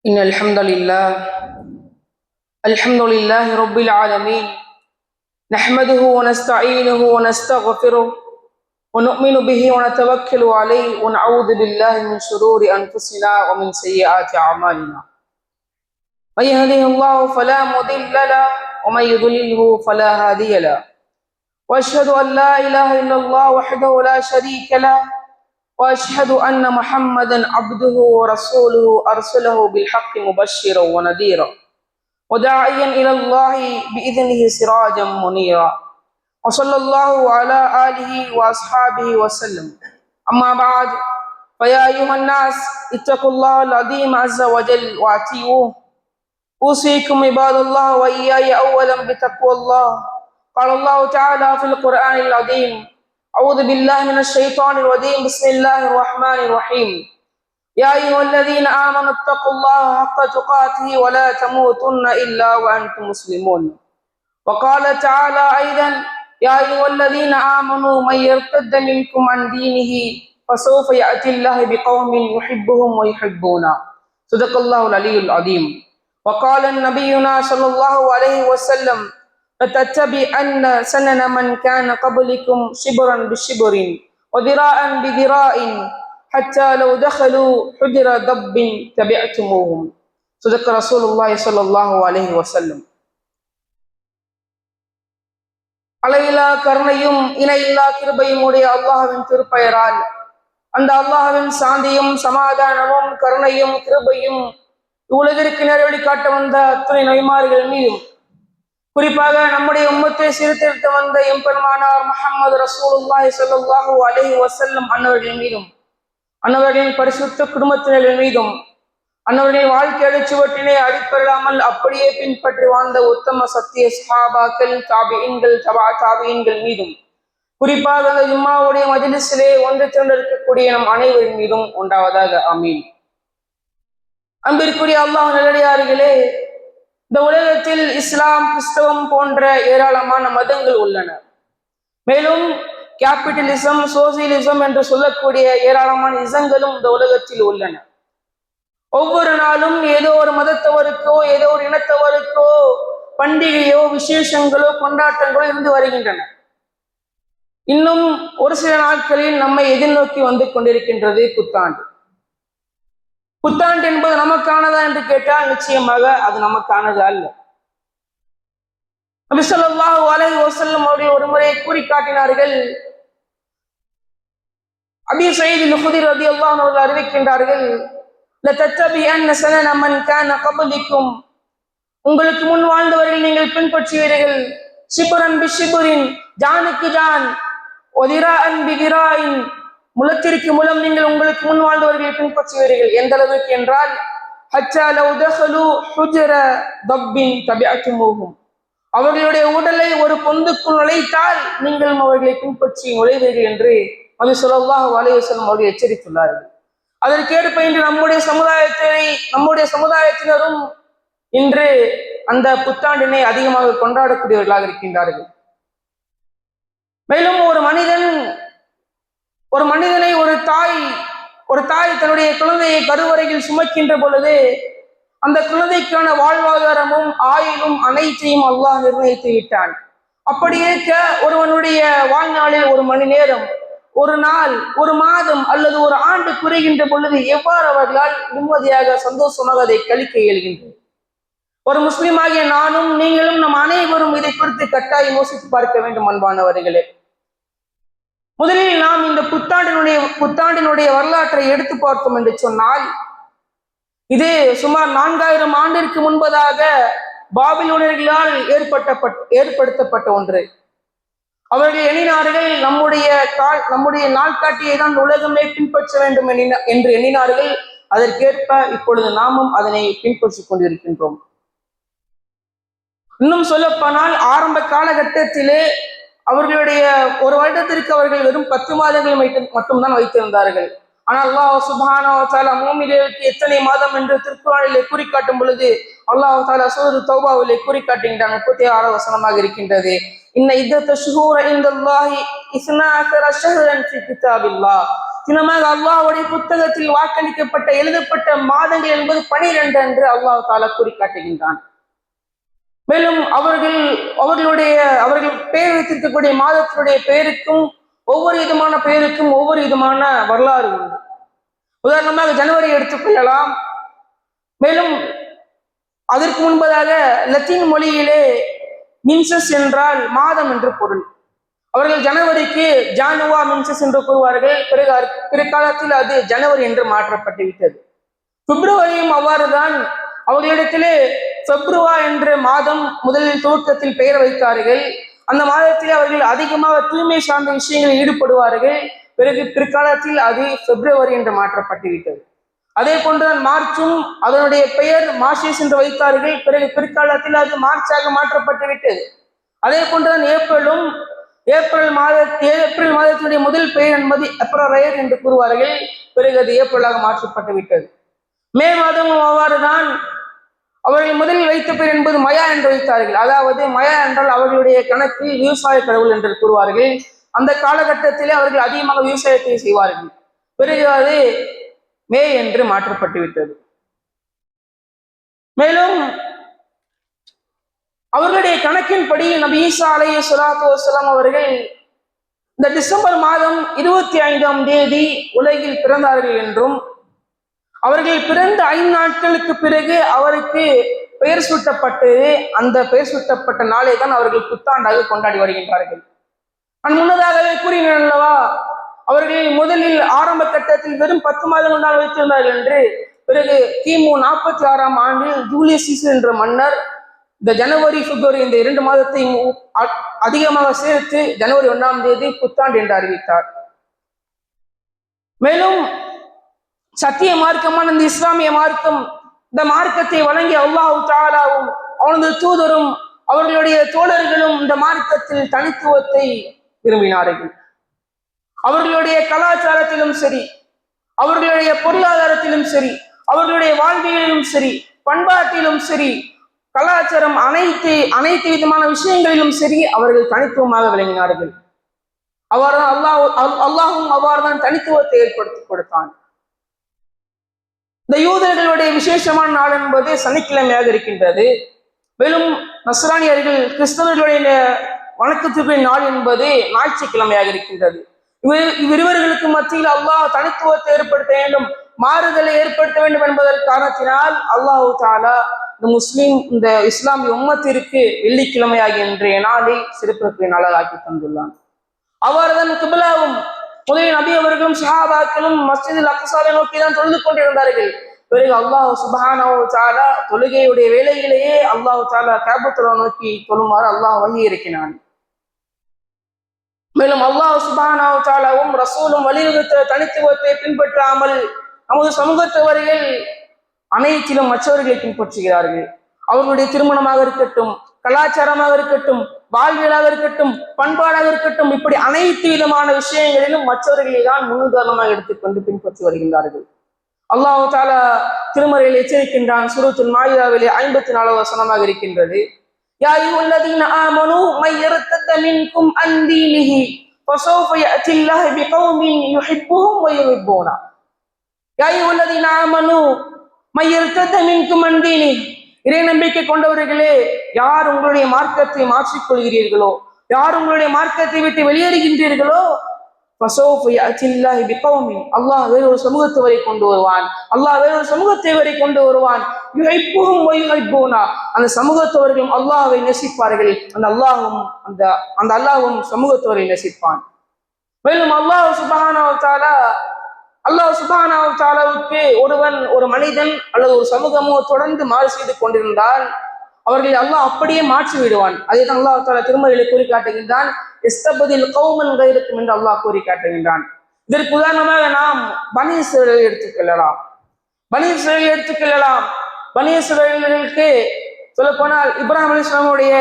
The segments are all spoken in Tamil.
إن الحمد لله رب العالمين نحمده ونستعينه ونستغفره ونؤمن به ونتوكل عليه ونعوذ بالله من شرور أنفسنا ومن سيئات أعمالنا من يهده الله فلا مضل له ومن يضلله فلا هادي له وأشهد أن لا إله إلا الله وحده لا شريك له وأشهد أن محمدا عبده ورسوله أرسله بالحق مبشرا ونذيرا وداعيا إلى الله بإذنه سراجا منيرا وصلى الله على آله وأصحابه وسلم. أما بعد فيا أيها الناس اتقوا الله العظيم عز وجل وأطيعوه. أوصيكم عباد الله وإياي أولا بتقوى الله. قال الله تعالى في القرآن العظيم: أعوذ بالله من الشيطان الرجيم. بسم الله الرحمن الرحيم. يا أيها الذين آمنوا اتقوا الله حق تقاته ولا تموتن إلا وأنتم مسلمون. وقال تعالى أيضا: يا أيها الذين آمنوا من يرتد منكم عن دينه فسوف يأتي الله بقوم يحبهم ويحبونه. صدق الله العلي العظيم. وقال نبينا صلى الله عليه وسلم: لتتبعن سنن من كان قبلكم شبرا بشبر وذراعا بذراع حتى لو دخلوا حجر دب تبعتموهم. صدق رسول الله صلى الله عليه وسلم. அளவிலா கருணையும் இணையில்லா கிருபையும் உடைய அல்லாஹ்வின் திருப்பெயரால் அந்த அல்லாஹ்வின் சாந்தியும் சமாதானமும் கருணையும் கிருபையும் உலகிற்கு நேர்வழி காட்ட வந்த அத்துணை நபிமார்கள் மீதும், குறிப்பாக நம்முடைய உம்மத்தை சீர்திருத்த வந்த எம்பெருமானார் முஹம்மது ரசூலுல்லாஹி ஸல்லல்லாஹு அலைஹி வஸல்லம் அன்னவர்கள் மீதும், அன்னவர்களின் பரிசுத்த குடும்பத்தினர்கள் மீதும், அன்னவர்களின் வாழ்க்கை அடிச்சுவட்டினை அடிப்பெறாமல் அப்படியே பின்பற்றி வாழ்ந்த உத்தம சத்திய சஹாபாக்கள், தாபிஈன்கள், தபா தாபிஈன்கள் மீதும், குறிப்பாக அந்த ஜும்மாவுடைய மஜ்லிஸிலே ஒன்று திரண்டிருக்கக்கூடிய நம் அனைவரின் மீதும் உண்டாவதாக. ஆமீன். அன்பிற்குரிய அல்லாஹ் நல்லடியார்களே, இந்த உலகத்தில் இஸ்லாம், கிறிஸ்தவம் போன்ற ஏராளமான மதங்கள் உள்ளன. மேலும் கேபிட்டலிசம், சோசியலிசம் என்று சொல்லக்கூடிய ஏராளமான இசங்களும் இந்த உலகத்தில் உள்ளன. ஒவ்வொரு நாளும் ஏதோ ஒரு மதத்தவருக்கோ ஏதோ ஒரு இனத்தவருக்கோ பண்டிகையோ விசேஷங்களோ கொண்டாட்டங்களோ இருந்து வருகின்றன. இன்னும் ஒரு சில நாட்களில் நம்மை எதிர்நோக்கி வந்து கொண்டிருக்கின்றது புத்தாண்டு. புத்தாண்டு என்பது நமக்கானதா என்று கேட்டால் நிச்சயமாக அது நமக்கானது அல்ல. நபி ஸல்லல்லாஹு அலைஹி வஸல்லம் அவர்கள் ஒரு முறை கூறி காட்டினார்கள். அபீ ஸயீத் அல்-குத்ரி ரலியல்லாஹு அன்ஹு அவர்கள் அறிவிக்கின்றார்கள்: லதத்தபிஅன்ன ஸனன மன் கான கப்லிக்கும், உங்களுக்கு முன் வாழ்ந்தவர்கள் நீங்கள் பின்பற்றுவீர்கள். ஷிப்ரன் பிஷிப்ரின், ஜானுக்கு ஜான், வதிராஅன் பிதிராயின், முலத்திற்கு முலம் நீங்கள் உங்களுக்கு முன் வாழ்ந்தவர்களை பின்பற்றுவீர்கள். எந்த அளவுக்கு என்றால், ஹத்தா லவ் தஹலு ஹுஜர தப்பின் தபிஅத்துமூஹும், அவர்களுடைய உடலை ஒரு பொந்துக்குள் நுழைத்தால் நீங்கள் அவர்களை பின்பற்றி நுழைவீர்கள் என்று நபி ஸல்லல்லாஹு அலைஹி வஸல்லம் அவர்கள் எச்சரித்துள்ளார்கள். அதற்கேற்ப இன்று நம்முடைய சமுதாயத்தினரும் இன்று அந்த புத்தாண்டினை அதிகமாக கொண்டாடக்கூடியவர்களாக இருக்கின்றார்கள். மேலும் ஒரு மனிதனை ஒரு தாய் தன்னுடைய குழந்தையை கருவறையில் சுமக்கின்ற பொழுது அந்த குழந்தைக்கான வாழ்வாதாரமும் ஆயுளும் அனைத்தையும் அல்லாஹ் நிர்ணயித்து விட்டான். அப்படி இருக்க ஒருவனுடைய வாழ்நாளில் ஒரு மணி நேரம், ஒரு நாள், ஒரு மாதம் அல்லது ஒரு ஆண்டு குறைகின்ற பொழுது எவ்வாறு அவர்களால் நிம்மதியாக சந்தோஷமாக அதை கழிக்க இயல்கின்றது? ஒரு முஸ்லிமாகிய நானும் நீங்களும் நம் அனைவரும் இதை குறித்து கட்டாயம் யோசித்து பார்க்க வேண்டும். அன்பானவர்களே, முதலில் நாம் இந்த புத்தாண்டினுடைய வரலாற்றை எடுத்து பார்த்தோம் என்று சொன்னால், இது சுமார் 4000 ஆண்டிற்கு முன்பதாக பாபிலோனியர்களால் ஏற்படுத்தப்பட்ட ஒன்று. அவர்கள் எண்ணினார்கள் நம்முடைய நாள்காட்டியை தான் உலகமே பின்பற்ற வேண்டும் என்று எண்ணினார்கள். அதற்கேற்ப இப்பொழுது நாமும் அதனை பின்பற்றிக் கொண்டிருக்கின்றோம். இன்னும் சொல்லப்போனால் ஆரம்ப காலகட்டத்திலே அவர்களுடைய ஒரு வருடத்திற்கு அவர்கள் வெறும் 10 மாதங்கள் மட்டும்தான் வைத்திருந்தார்கள். ஆனால் அல்லாஹ் சுப்ஹானஹு வ தஆலா மூமின்களுக்கு எத்தனை மாதம் என்று திருக்குர்ஆனிலே கூறி காட்டும் பொழுது அல்லாஹ் தஆலா சூரத்து தௌபாவிலே கூறி காட்டுகின்றான். 36 வசனமாக இருக்கின்றது: இன்ன இத்தத ஷுஹூர இன்தல்லாஹி 12 ஷஹ்ரன் ஃபீ கிதாபில்லாஹ் சின்னமாக அல்லாஹ்வுடைய புத்தகத்தில் வாக்களிக்கப்பட்ட எழுதப்பட்ட மாதங்கள் என்பது 12 என்று அல்லாஹ் தாலா கூறி காட்டுகின்றான். மேலும் அவர்கள் பெயர் வைத்திருக்கக்கூடிய மாதத்தினுடைய பெயருக்கும் ஒவ்வொரு விதமான பெயருக்கும் ஒவ்வொரு விதமான வரலாறு உண்டு. உதாரணமாக ஜனவரி எடுத்துக்கொள்ளலாம். மேலும் அதற்கு முன்பதாக லத்தீன் மொழியிலே மின்சஸ் என்றால் மாதம் என்று பொருள். அவர்கள் ஜனவரிக்கு ஜானுவா மின்சஸ் என்று கூறுவார்கள். பிற்காலத்தில் அது ஜனவரி என்று மாற்றப்பட்டு விட்டது. பிப்ரவரியும் அவ்வாறுதான். அவர்களிடத்திலே பெப்ருவா என்ற மாதம் முதலில் துவக்கத்தில் பெயர் வைத்தார்கள். அந்த மாதத்தில் அவர்கள் அதிகமாக தூய்மை சார்ந்த விஷயங்களில் ஈடுபடுவார்கள். பிறகு பிற்காலத்தில் அது பிப்ரவரி என்று மாற்றப்பட்டு விட்டது. அதே போன்றுதான் மார்ச்சும் அதனுடைய பெயர் மார்ச்சஸ் என்று வைத்தார்கள். பிறகு பிற்காலத்தில் அது மார்ச்சாக மாற்றப்பட்டு விட்டது. அதே போன்றுதான் ஏப்ரல் மாதத்தினுடைய முதல் பெயர் என்பது ஏப்ரல் என்று கூறுவார்கள். பிறகு அது ஏப்ரலாக மாற்றப்பட்டு விட்டது. மே மாதமும் அவ்வாறுதான். அவர்கள் முதலில் வைத்த பெயர் என்பது மயா என்று வைத்தார்கள். அதாவது மயா என்றால் அவர்களுடைய கணக்கில் விவசாய கடவுள் என்று கூறுவார்கள். அந்த காலகட்டத்திலே அவர்கள் அதிகமாக விவசாயத்தை செய்வார்கள். பிறகு அது மே என்று மாற்றப்பட்டு விட்டது. மேலும் அவர்களுடைய கணக்கின்படி நபி ஈசா அலைஹிஸ்ஸலாத்து வஸ்ஸலாம் அவர்கள் இந்த டிசம்பர் மாதம் 25ஆம் தேதி உலகில் பிறந்தார்கள் என்றும், அவர்கள் பிறந்த 5 நாட்களுக்கு பிறகு அவருக்கு பெயர் சூட்டப்பட்டு அந்த பெயர் சூட்டப்பட்ட நாளை தான் அவர்கள் புத்தாண்டாக கொண்டாடி வருகின்றார்கள். நான் முன்னதாகவே கூறினேன் அல்லவா, அவர்கள் முதலில் ஆரம்ப கட்டத்தில் வெறும் 10 மாதங்கள் தான் வைத்திருந்தார்கள் என்று. பிறகு கிமு 46ஆம் ஆண்டில் ஜூலியஸ் சீசர் என்ற மன்னர் இந்த ஜனவரி பிப்ரவரி இந்த 2 மாதத்தை அதிகமாக சேர்த்து ஜனவரி 1ஆம் தேதி புத்தாண்டு என்று அறிவித்தார். மேலும் சத்திய மார்க்கமான இந்த இஸ்லாமிய மார்க்கம், இந்த மார்க்கத்தை வழங்கிய அல்லாஹ் தஆலாவும் அவனது தூதரும் அவர்களுடைய தோழர்களும் இந்த மார்க்கத்தில் தனித்துவத்தை விரும்பினார்கள். அவர்களுடைய கலாச்சாரத்திலும் சரி, அவர்களுடைய பொருளாதாரத்திலும் சரி, அவர்களுடைய வாழ்வியலிலும் சரி, பண்பாட்டிலும் சரி, கலாச்சாரம் அனைத்து விதமான விஷயங்களிலும் சரி அவர்கள் தனித்துவமாக விளங்கினார்கள். அவ்வாறுதான் அல்லாஹும் அவ்வாறுதான் தனித்துவத்தை ஏற்படுத்தி கொடுத்தான். இந்த யூதர்களுடைய விசேஷமான நாள் என்பது சனிக்கிழமையாக இருக்கின்றது. மேலும் நஸ்ரானியர்கள் கிறிஸ்தவர்களுடைய வணக்கத்திற்குரிய நாள் என்பது ஞாயிற்றுக்கிழமையாக இருக்கின்றது. இவ்விருவர்களுக்கு மத்தியில் அல்லாஹ் தனித்துவத்தை ஏற்படுத்த வேண்டும், மாறுதலை ஏற்படுத்த வேண்டும் என்பதற்கு காரணத்தினால் அல்லாஹ் தஆலா இந்த இஸ்லாமிய உம்மத்திற்கு வெள்ளிக்கிழமை ஆகிய இன்றைய நாளை சிறப்புக்குரிய நாளாக ஆக்கி தந்துள்ளான். அவ்வாறுதான் கிப்லாவும் முதலில் நபி அவர்களும் சஹாபாக்களும் மஸ்ஜிதுல் அக்ஸாவை நோக்கி தான் தொழுது கொண்டிருந்தார்கள். பிறகு அல்லாஹ் சுப்ஹானஹு வ தஆலா தொழுகையுடைய வேளையிலேயே அல்லாஹ் தஆலா கஅபத்துல்லாஹ் நோக்கி தொழுமாறு அல்லாஹ் வஹி இறக்கினான். மேலும் அல்லாஹ் சுப்ஹானஹு வ தஆலாவும் ரசூலும் வலியுறுத்த தனித்துவத்தை பின்பற்றாமல் நமது சமூகத்தவர்கள் அனைத்திலும் மற்றவர்களை பின்பற்றுகிறார்கள். அவர்களுடைய திருமணமாக இருக்கட்டும், கலாச்சாரமாக இருக்கட்டும், வாழ்வியலாக இருக்கட்டும், பண்பாடாக இருக்கட்டும், இப்படி அனைத்து விதமான விஷயங்களிலும் மற்றவர்களை தான் முன்னுதாரணமாக எடுத்துக்கொண்டு பின்பற்றி வருகின்றார்கள். அல்லாஹ் தஆலா திருமறையில் எச்சரிக்கின்றான். சூரத்துல் மாயிதாவிலே 54வது வசனமாக இருக்கின்றது. யா அய்யுஹல்லதீன ஆமனூ மை யர்தத்த மின்கும் அன் தீனிஹி ஃபஸௌஃப யஅத்தில்லாஹு பிகௌமின் யுஹிப்புஹும் வ யுஹிப்பூனா. யா அய்யுஹல்லதீன ஆமனூ மை யர்தத்த மின்கும் அன் தீனிஹி, இறை நம்பிக்கை கொண்டவர்களே, யார் உங்களுடைய மார்க்கத்தை மாற்றிக்கொள்கிறீர்களோ, யார் உங்களுடைய மார்க்கத்தை விட்டு வெளியேறுகின்றீர்களோ, அல்லாஹ் வேறொரு சமூகத்தவரை கொண்டு வருவான், அல்லாஹ் வேறொரு சமூகத்தவரை கொண்டு வருவான். அந்த சமூகத்தவர்களும் அல்லாஹ்வை நேசிப்பார்கள், அந்த அல்லாஹ்வும் சமூகத்தவரை நேசிப்பான். மேலும் அல்லாஹ் சுப்ஹானஹு வ தஆலாவுக்கு ஒரு மனிதன் அல்லது ஒரு சமூகமோ தொடர்ந்து மாறு செய்து கொண்டிருந்தால் அவர்களை அல்லாஹ் அப்படியே மாற்றி விடுவான். அதைதான் அல்லாஹ் தஆலா திருமறையிலே கூறி காட்டுகின்றான். இஸ்தபதில் கௌமன் கைருக்கும் என்று அல்லாஹ் கூறி காட்டுகின்றான். இதற்கு உதாரணமாக நாம் பனி இஸ்ரவேலை எடுத்துக்கொள்ளலாம். பனி இஸ்ரவேலர்களுக்கு சொல்ல போனால் இப்ராஹிம் அலைஹிஸ்ஸலாமுடைய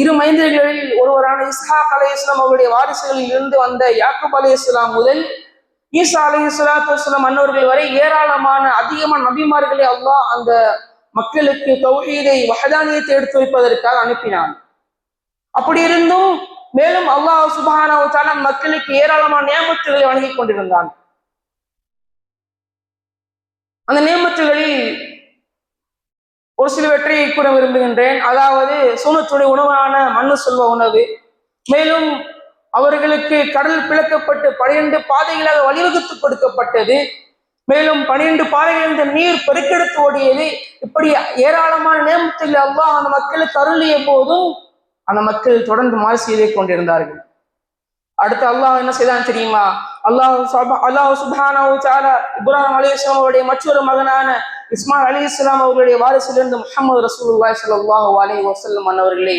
இரு மைந்தர்களில் ஒருவரான இஸ்ஹாக் அலைஹிஸ்ஸலாம் அவருடைய வாரிசுகளில் இருந்து வந்த யாக்கூப் அலைஹிஸ்ஸலாம் முதல் ஈசா அலைஹிஸ்ஸலாத்து வஸ்ஸலாம் அன்னவர்கள் வரை ஏராளமான அதிகமான நபிமார்களை அல்லாஹ் அந்த மக்களுக்கு தௌஹீதை வஹதானியத்தை எடுத்து வைப்பதற்காக அனுப்பினான். அப்படி இருந்தும் மேலும் அல்லாஹ் சுப்ஹானஹு வ தஆலா மக்களுக்கு ஏராளமான நியமத்துகளை வழங்கி கொண்டிருந்தான். அந்த நேமத்துகளில் ஒரு சிலவற்றை கூற விரும்புகின்றேன். அதாவது சூனத்துடைய உணவான மண்ணு சொல்வ உணவு, மேலும் அவர்களுக்கு கடல் பிளக்கப்பட்டு 12 பாதைகளாக வழிவகுத்து கொடுக்கப்பட்டது, மேலும் 12 பாதைகளிலிருந்து நீர் பெருக்கெடுத்து ஓடியது. இப்படி ஏராளமான நேமத்தில் அல்லாஹ் அந்த மக்களுக்கு அருளிய போதும் அந்த மக்கள் தொடர்ந்து மாறு செய்து கொண்டிருந்தார்கள். அடுத்து அல்லாஹ் என்ன செய்தான் தெரியுமா? அல்லாஹ் சுப்ஹானஹு வ தஆலா இப்ராஹிம் அலைஹிஸ்ஸலாம் அவருடைய மற்றொரு மகனான இஸ்மாயில் அலைஹிஸ்ஸலாம் அவர்களுடைய வாரிசிலிருந்து முஹம்மது ரசூலுல்லாஹி ஸல்லல்லாஹு அலைஹி வஸல்லம் அவர்களை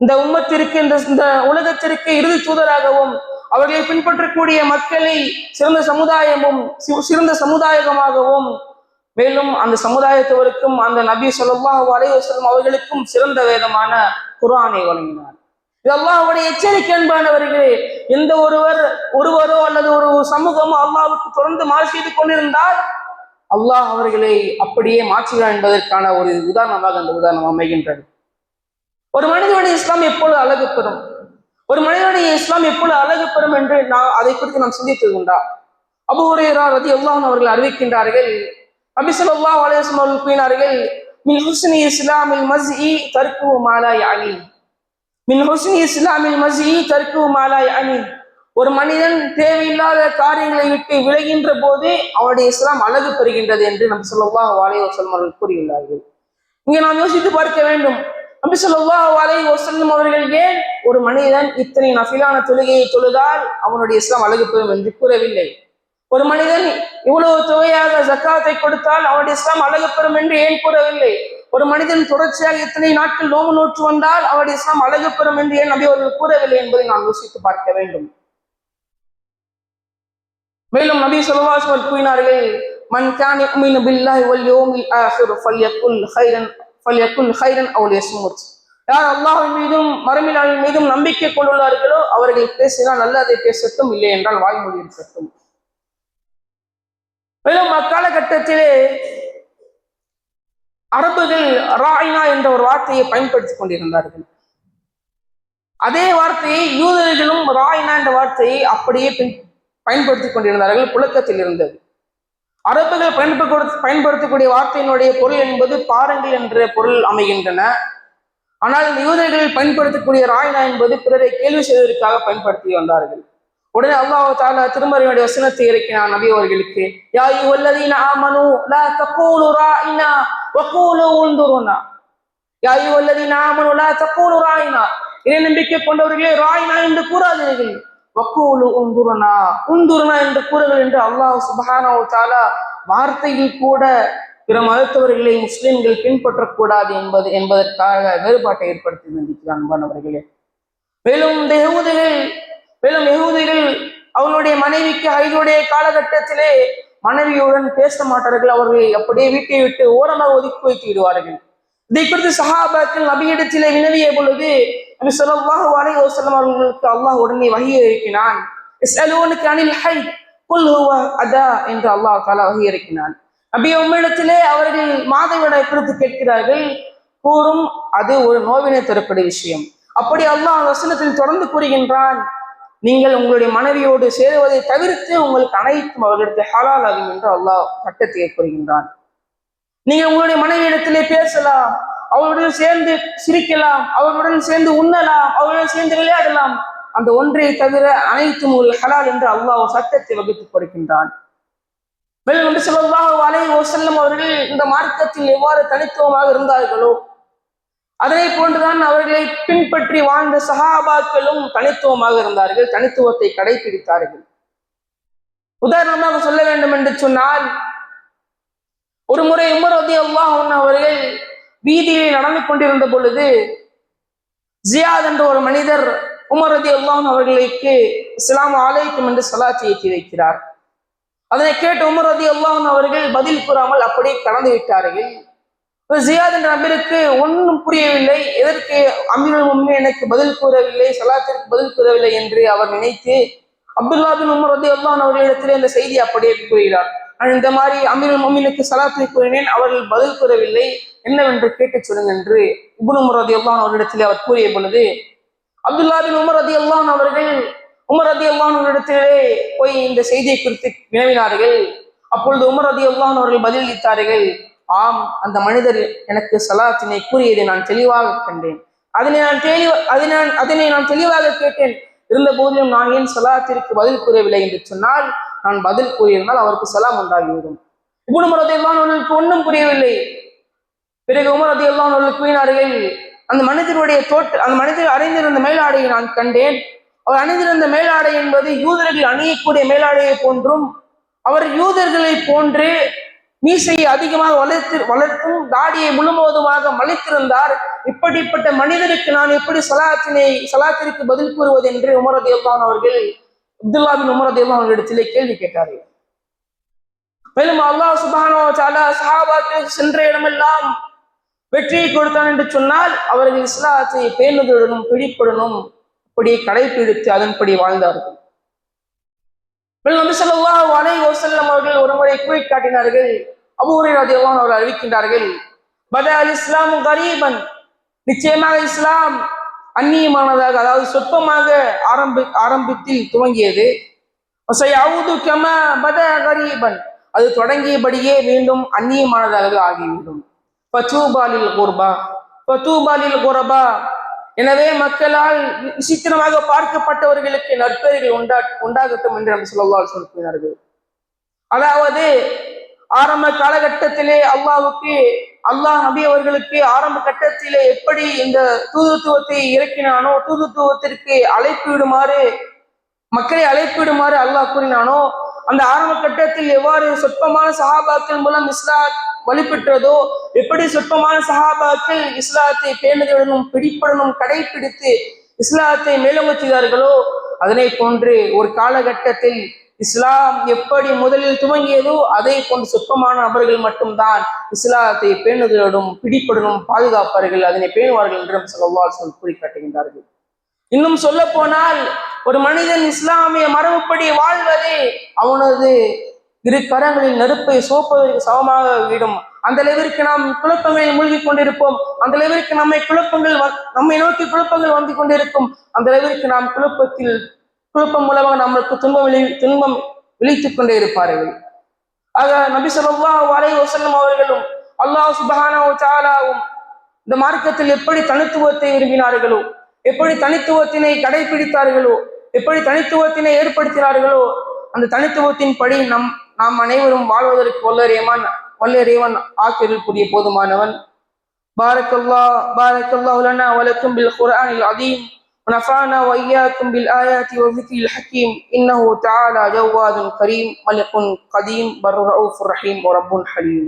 இந்த உம்மத்திற்கு, இந்த உலகத்திற்கு இறுதி தூதராகவும் அவர்களை பின்பற்றக்கூடிய மக்களை சிறந்த சமுதாயமும் சிறந்த சமுதாயமாகவும், மேலும் அந்த சமுதாயத்தவருக்கும் அந்த நபி ஸல்லல்லாஹு அலைஹி வஸல்லம் அவர்களுக்கும் சிறந்த வேதமான குர்ஆனை வழங்கினார். இது அல்லாஹ்வுடைய எச்சரிக்கை. அன்பானவர்களே, எந்த ஒருவரோ அல்லது ஒரு சமூகமோ அல்லாஹ்வுக்கு தொடர்ந்து மாறு செய்து கொண்டிருந்தால் அல்லாஹ் அவர்களை அப்படியே மாற்றுகிறார் என்பதற்கான ஒரு உதாரணமாக அந்த உதாரணம் அமைகின்றது. ஒரு மனிதனுடைய இஸ்லாம் எப்பொழுது அழகு பெறும், ஒரு மனிதனுடைய இஸ்லாம் எப்பொழுது அழகு பெறும் என்று அதை குறித்து நாம் சிந்தித்தது உண்டா? அபூ ஹுரைரா ரலியல்லாஹு அன்ஹு அவர்கள் அறிவிக்கின்றார்கள், நபி ஸல்லல்லாஹு அலைஹி வஸல்லம் அவர்கள் கூறினார்கள், மின் ஹுஸ்னி இஸ்லாமில் மஸ்இ தர்கு மா லா யஅனி. மின் ஹுஸ்னி இஸ்லாமில் மஸ்இ தர்கு மா லா யஅனி. ஒரு மனிதன் தேவையில்லாத காரியங்களை விட்டு விலகின்ற போது அவனுடைய இஸ்லாம் அழகு பெறுகின்றது என்று நபி ஸல்லல்லாஹு அலைஹி வஸல்லம் அவர்கள் கூறியுள்ளார்கள். இங்கே நாம் யோசித்து பார்க்க வேண்டும், நபி ஸல்லல்லாஹு அலைஹி வஸல்லம் அவர்கள் ஏன் ஒரு மனிதன் இத்தனை நஃபிலான தொழுகையை தொழுதால் அவனுடைய இஸ்லாம் அழகு பெறும் என்று கூறவில்லை? ஒரு மனிதன் இவ்வளவு தொகையாக ஜக்காத்தை கொடுத்தால் அவனுடைய இஸ்லாம் அழகு பெறும் என்று ஏன் கூறவில்லை? ஒரு மனிதன் தொடர்ச்சியாக இத்தனை நாட்கள் நோம்பு நோற்று வந்தால் அவனுடைய இஸ்லாம் அழகு பெறும் என்று ஏன் நபி அவர்கள் கூறவில்லை என்பதை நாம் யோசித்து பார்க்க வேண்டும். மேலும் நபி ஸல்லல்லாஹு அலைஹி வஸல்லம் கூறினார்கள், மன் கான யுமினு பில்லாஹி வல் யௌமில் ஆகிர் ஃபல்யகுல் கைரன் அவ் லியஸ்முத். யார் அல்லாஹ்வின் மீதும் மறுமை நாளின் மீதும் நம்பிக்கை கொண்டுள்ளார்களோ அவர்கள் பேசினால் நல்லதை பேசட்டும், இல்லை என்றால் வாய்மொழி இருக்கட்டும். மேலும் அக்காலகட்டத்திலே அரபுகள் ராயினா என்ற ஒரு வார்த்தையை பயன்படுத்திக் கொண்டிருந்தார்கள். அதே வார்த்தையை யூதர்களும் ராயினா என்ற வார்த்தையை அப்படியே பயன்படுத்திக் கொண்டிருந்தார்கள், புழக்கத்தில் இருந்தது. அரபுகள் பயன்படுத்தக்கூடிய வார்த்தையினுடைய பொருள் என்பது பாருங்கள் என்ற பொருள் அமைகின்றன. ஆனால் இந்த யூதர்கள் பயன்படுத்தக்கூடிய ராயினா என்பது பிறரை கேள்வி செய்வதற்காக பயன்படுத்தி வந்தார்கள். உடனே அல்லாஹ் தஆலா திருமறையுடைய வசனத்தை இறக்கினான் நபி அவர்களுக்கு, யா அய்யுஹல்லதீன ஆமனூ லா தகூலு ராயினா வகூலு உன்துருனா. யா அய்யுஹல்லதீன ஆமனூ லா தகூலு ராயினா, இறை நம்பிக்கை கொண்டவர்களே ராயினா என்று கூறாதீர்கள், வகூலு உன்துருனா, உன்துருனா என்று கூறுங்கள் என்று அல்லாஹ் சுப்ஹானஹு வ தஆலா வார்த்தையில் கூட பிற மதத்தவர்களை முஸ்லிம்கள் பின்பற்றக்கூடாது என்பதற்காக வேறுபாட்டை ஏற்படுத்தி நினைக்கிறான் அன்பானவர்களே. மேலும் யஹூதிகள் அவனுடைய மனைவிக்கு ஹைதுடைய காலகட்டத்திலே மனைவியுடன் பேச மாட்டார்கள், அவர்களை அப்படியே வீட்டை விட்டு ஓரமாக ஒதுக்கி வைத்து விடுவார்கள். இதை குறித்து சஹாபாக்கள் நபியிடத்திலே வினவிய பொழுது நபி ஸல்லல்லாஹு அலைஹி வஸல்லம் அவர்களுக்கு அல்லாஹ் உடனே வஹி இறக்கினான். இஸ்அலூனக அனில் ஹைத் குல் ஹுவ அதா என்று அல்லாஹ் தஆலா வஹி இறக்கினான். நபி உம்மிடத்திலே அவர்கள் மாதவிடாய் குறித்து கேட்கிறார்கள், கூறும் அது ஒரு நோவினை தரக்கூடிய விஷயம். அப்படி அல்லாஹ் வசனத்தில் தொடர்ந்து கூறுகின்றான், நீங்கள் உங்களுடைய மனைவியோடு சேருவதை தவிர்த்து உங்களுக்கு அனைத்தும் அவர்களுக்கு ஹலால் ஆகும் என்று அல்லாஹ் சட்டத்தை கூறுகின்றான். நீங்கள் உங்களுடைய மனைவியிடத்திலே பேசலாம், அவர்களுடன் சேர்ந்து சிரிக்கலாம், அவர்களுடன் சேர்ந்து உண்ணலாம், அவர்களுடன் சேர்ந்து விளையாடலாம், அந்த ஒன்றை தவிர அனைத்தும் ஒரு ஹலால் என்று அல்லாஹ் சட்டத்தை வகுத்துக் கொடுக்கின்றான். மேலும் நபி ஸல்லல்லாஹு அலைஹி வஸல்லம் அவர்கள் இந்த மார்க்கத்தில் எவ்வாறு தனித்துவமாக இருந்தார்களோ அதனை போன்றுதான் அவர்களை பின்பற்றி வாழ்ந்த சஹாபாக்களும் தனித்துவமாக இருந்தார்கள், தனித்துவத்தை கடைபிடித்தார்கள். உதாரணமாக சொல்ல வேண்டும் என்று சொன்னால், ஒரு முறை உமர் ரலியல்லாஹு அன்ஹு அவர்கள் வீதியில் நடந்து கொண்டிருந்த பொழுது ஜியாத் என்ற ஒரு மனிதர் உமர் ரலியல்லாஹு அன்ஹு அவர்களுக்கு அஸ்ஸலாமு அலைக்கும் என்று ஸலாத் ஏற்றி வைக்கிறார். அதனை கேட்டு உமர் ரலியல்லாஹு அன்ஹு அவர்கள் பதில் கூறாமல் அப்படியே கடந்து விட்டார்கள். ஜியாத் என்ற நபருக்கு ஒன்றும் புரியவில்லை, எதற்கு அமீருல் முஃமினீன் எனக்கு பதில் கூறவில்லை, ஸலாத்திற்கு பதில் கூறவில்லை என்று அவர் நினைத்து அப்துல்லா பின் உமர் ரலியல்லாஹு அன்ஹு அவர்களிடத்திலே இந்த செய்தி அப்படியே கூறுகிறார். நான் இந்த மாதிரி அமீருல் முஃமினீனுக்கு ஸலாத்தை கூறினேன், அவர்கள் பதில் கூறவில்லை, என்னவென்று கேட்டு சொல்லுங்க என்று இப்னு உமர் ரலியல்லாஹு அன்ஹு அவர்களிடத்திலே அவர் கூறிய பொழுது அப்துல்லா பின் உமர் ரலியல்லாஹு அன்ஹு அவர்கள் உமர் ரலியல்லாஹு அன்ஹு அவர்களிடத்திலே போய் இந்த செய்தியை குறித்து வினவினார்கள். அப்பொழுது உமர் ரலியல்லாஹு அன்ஹு அவர்கள் பதிலளித்தார்கள், ஆம், அந்த மனிதர் எனக்கு சலாத்தினை கூறியதை நான் தெளிவாக கண்டேன். அதனை நான் தெளிவாக கேட்டேன். இருந்த போதிலும் நான் ஏன் சலாத்திற்கு பதில் கூறவில்லை என்று சொன்னால், நான் பதில் கூறியிருந்தால் அவருக்கு சலாம் உண்டாகிவிடும். இப்னு உமர் ரலியல்லாஹு அன்ஹு அவர்களுக்கு ஒன்றும் புரியவில்லை. பிறகு உமர் ரலியல்லாஹு அன்ஹு அவர்கள் கூறினார்கள், அந்த மனிதர் அணிந்திருந்த மேலாடையை நான் கண்டேன். அவர் அணிந்திருந்த மேலாடை என்பது யூதர்கள் அணியக்கூடிய மேலாடையை போன்றும், அவர் சயூதர்களை போன்று மீசையை அதிகமாக வளர்த்தும் தாடியை முழுவதுமாக மலைத்திருந்தார். இப்படிப்பட்ட மனிதருக்கு நான் எப்படி சலாத்திற்கு பதில் கூறுவது என்று உமர் ரலியல்லாஹு அன்ஹு அவர்கள் அப்துல்லா பின் உமர் ரலியல்லாஹு அன்ஹு இடத்திலே கேள்வி கேட்டார்கள். மேலும் அல்லாஹ் சுப்ஹானஹு வ தஆலா சஹாபாக்கள் சென்ற இடமெல்லாம் வெற்றியை கொடுத்தான் என்று சொன்னால், அவர்கள் இஸ்லாத்தை பேணுதலுடனும் பிடிப்புடனும் அப்படி கடைபிடித்து அதன்படி வாழ்ந்தார்கள். நபி ஸல்லல்லாஹு அலைஹி வஸல்லம் அவர்கள் ஒருமுறை கூறி காட்டினார்கள். அபூ ஹுரைரா ரலியல்லாஹு அன்ஹு அவர்கள் அறிவிக்கின்றார்கள், பதா அல் இஸ்லாமு கரீபன், நிச்சயமாக இஸ்லாம் அந்நியமானதாக, அதாவது சொற்பமாக ஆரம்பத்தில் துவங்கியது. வஸயஊது கமா பதா கரீபன், அது தொடங்கியபடியே மீண்டும் அந்நியமானதாக ஆகிவிடும். ஃபதூபா லில் குரபா, எனவே மக்களால் விசித்திரமாக பார்க்கப்பட்டவர்களுக்கு நற்பெயர்கள் உண்டாகட்டும் என்று நபி ஸல்லல்லாஹு அலைஹி வஸல்லம் கூறினார்கள். அதாவது ஆரம்ப காலகட்டத்திலே அல்லாஹ் நபி அவர்களுக்கு ஆரம்ப கட்டத்திலே எப்படி இந்த தூதுத்துவத்தை இறக்கினானோ, தூதுத்துவத்திற்கு மக்களை அழைப்பிடுமாறு அல்லாஹ் கூறினானோ, அந்த ஆரம்ப கட்டத்தில் எவ்வாறு சொற்பமான சஹாபாக்கள் மூலம் இஸ்லாம் வழிபெற்றதோ, எப்படி சொற்பமான சஹாபாக்கள் இஸ்லாத்தை பேணுதலுடனும் பிடிப்புடனும் கடைபிடித்து இஸ்லாத்தை மேலோங்க செய்தார்களோ, அதனை போன்று ஒரு காலகட்டத்தில் இஸ்லாம் எப்படி முதலில் துவங்கியதோ அதே போன்று சொற்பமான நபர்கள் மட்டும்தான் இஸ்லாத்தை பேணுதலுடன் பிடிப்புடனும் பாதுகாப்பார்கள், அதனை பேணுவார்கள் என்று ஸல்லல்லாஹு அலைஹி வஸல்லம் கூறி காட்டுகின்றார்கள். இன்னும் சொல்ல போனால், ஒரு மனிதன் இஸ்லாமிய மரபுப்படி வாழ்வதே அவனது இரு கரங்களில் நெருப்பை சோப்பதற்கு சமமாக விடும். அந்த அளவிற்கு நாம் குழப்பங்களில் மூழ்கி கொண்டிருப்போம். அந்த அளவிற்கு நம்மை நோக்கி குழப்பங்கள் வந்து கொண்டிருக்கும். அந்த அளவிற்கு நாம் குழப்பம் மூலமாக நமக்கு துன்பம் விளைத்துக் கொண்டே இருப்பார்கள். ஆக நபி ஸல்லல்லாஹு அலைஹி வஸல்லம் அவர்களும் அல்லாஹ் சுப்ஹானஹு வ தஆலாவும் இந்த மார்க்கத்தில் எப்படி தனித்துவத்தை விரும்பினார்களோ, எப்படி தனித்துவத்தினை கடைபிடித்தார்களோ, எப்படி தனித்துவத்தினை ஏற்படுத்தினார்களோ, அந்த தனித்துவத்தின் படி நாம் அனைவரும் வாழ்வதற்கு வல்ல இறைவன் ஆக்கிரக்கூடிய போதுமானவன். பாரக்கல்லாஹு லனா வ லக்கும் பில் குர்ஆனில் அதீம் ونفعنا وإياكم بالآيات والذكر الحكيم إنه تعالى جواد كريم ملك قديم بر رؤوف رحيم ورب حليم.